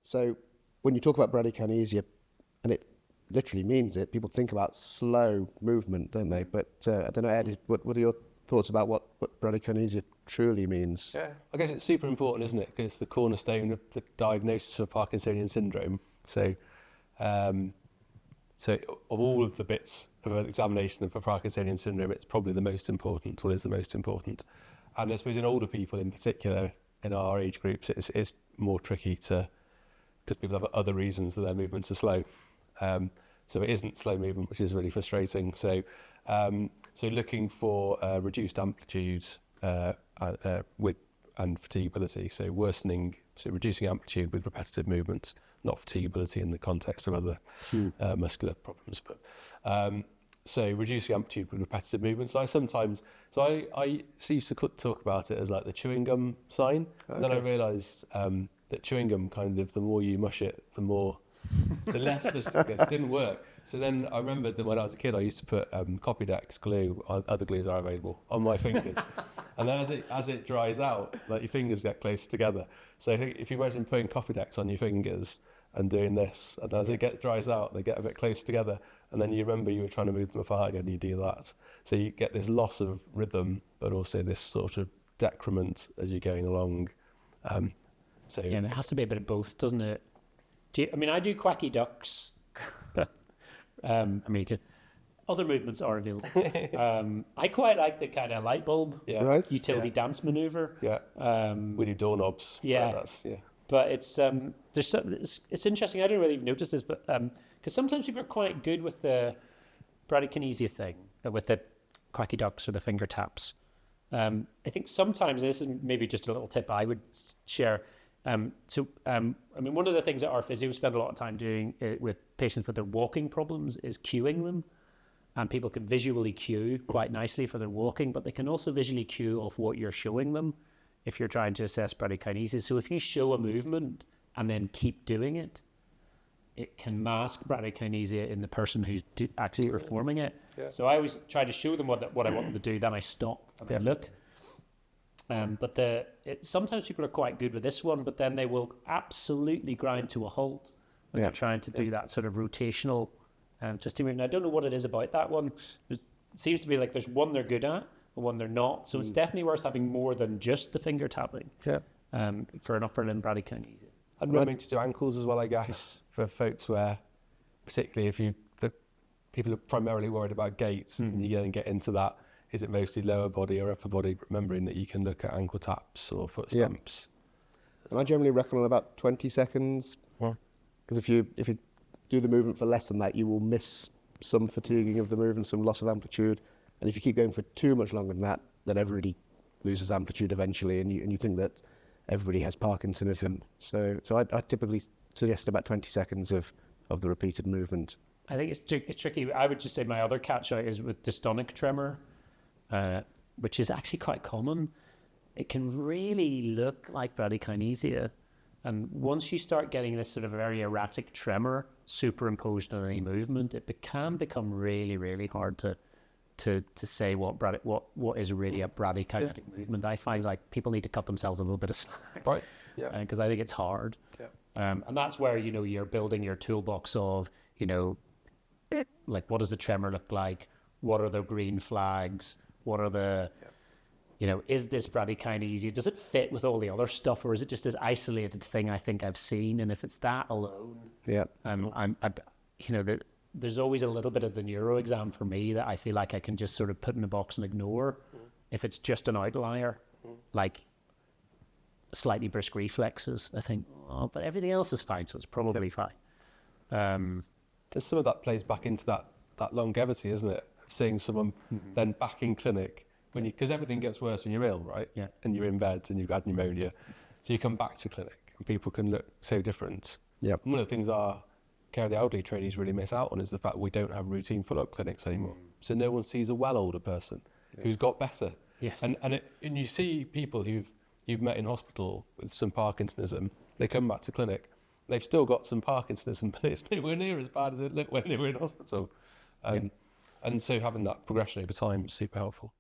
So when you talk about bradykinesia, and it literally means it, people think about slow movement, don't they? But I don't know, Ed, what are your thoughts about what bradykinesia truly means? Yeah, I guess it's super important, isn't it? Because it's the cornerstone of the diagnosis of Parkinsonian syndrome. So, so of all of the bits of an examination of a Parkinsonian syndrome, it's probably the most important, or is the most important. And I suppose in older people in particular, in our age groups, it's more tricky because people have other reasons that their movements are slow. So it isn't slow movement, which is really frustrating. So looking for reduced amplitude with and fatigability, so reducing amplitude with repetitive movements, not fatigability in the context of other muscular problems, but so reducing amplitude with repetitive movements. I used to talk about it as like the chewing gum sign, and then I realised that chewing gum kind of, the more you mush it, the less it gets. It didn't work. So then I remembered that when I was a kid, I used to put Copydex glue, other glues are available, on my fingers. And then as it dries out, like your fingers get close together. So if you imagine putting Copydex on your fingers and doing this, and as it dries out, they get a bit close together, and then you remember you were trying to move them apart and you do that. So you get this loss of rhythm, but also this sort of decrement as you're going along. Yeah, and it has to be a bit of both, doesn't it? I do quacky ducks. Other movements are available. I quite like the kind of light bulb utility dance maneuver. Yeah. We do doorknobs. Yeah. But it's interesting. I didn't really notice this, but because sometimes people are quite good with the bradykinesia thing, with the quacky ducks or the finger taps. I think sometimes, and this is maybe just a little tip I would share. One of the things that our physios spend a lot of time doing with patients with their walking problems is cueing them. And people can visually cue quite nicely for their walking, but they can also visually cue off what you're showing them if you're trying to assess bradykinesia. So if you show a movement and then keep doing it, it can mask bradykinesia in the person who's actually performing it. Yeah. So I always try to show them what I want them to do, then I stop and then look. But sometimes people are quite good with this one, but then they will absolutely grind to a halt when they're trying to do that sort of rotational just to move. And I don't know what it is about that one. It seems to be like there's one they're good at and one they're not. So it's definitely worth having more than just the finger tapping for an upper limb bradykinesia. And remembering to do ankles as well, I guess, for folks where, particularly if people are primarily worried about gait, and you then get into that, is it mostly lower body or upper body? Remembering that you can look at ankle taps or foot stamps. And I generally reckon on about 20 seconds. Because if you do the movement for less than that, you will miss some fatiguing of the movement, some loss of amplitude. And if you keep going for too much longer than that, then everybody loses amplitude eventually, and you think that everybody has Parkinsonism. So I typically suggest about 20 seconds of the repeated movement. I think it's tricky. I would just say my other catch out is with dystonic tremor, which is actually quite common. It can really look like bradykinesia. And once you start getting this sort of very erratic tremor superimposed on any movement, it can become really, really hard to say what is really a bradykinetic movement. I find like people need to cut themselves a little bit of slack, right? Yeah, because I think it's hard. Yeah, and that's where you're building your toolbox of like what does the tremor look like? What are the green flags? What are the is this bradykinesia? Does it fit with all the other stuff, or is it just this isolated thing I think I've seen? And if it's that alone, there's always a little bit of the neuro exam for me that I feel like I can just sort of put in a box and ignore if it's just an outlier, like slightly brisk reflexes. I think, but everything else is fine, so it's probably fine. And some of that plays back into that longevity, isn't it? Of seeing someone then back in clinic. Because everything gets worse when you're ill, right? Yeah. And you're in bed and you've had pneumonia. So you come back to clinic and people can look so different. Yeah. One of the things our care of the elderly trainees really miss out on is the fact that we don't have routine follow-up clinics anymore. So no one sees a well older person who's got better. Yes. And you see people you've met in hospital with some Parkinsonism, they come back to clinic, they've still got some Parkinsonism, but it's nowhere near as bad as it looked when they were in hospital. And so having that progression over time is super helpful.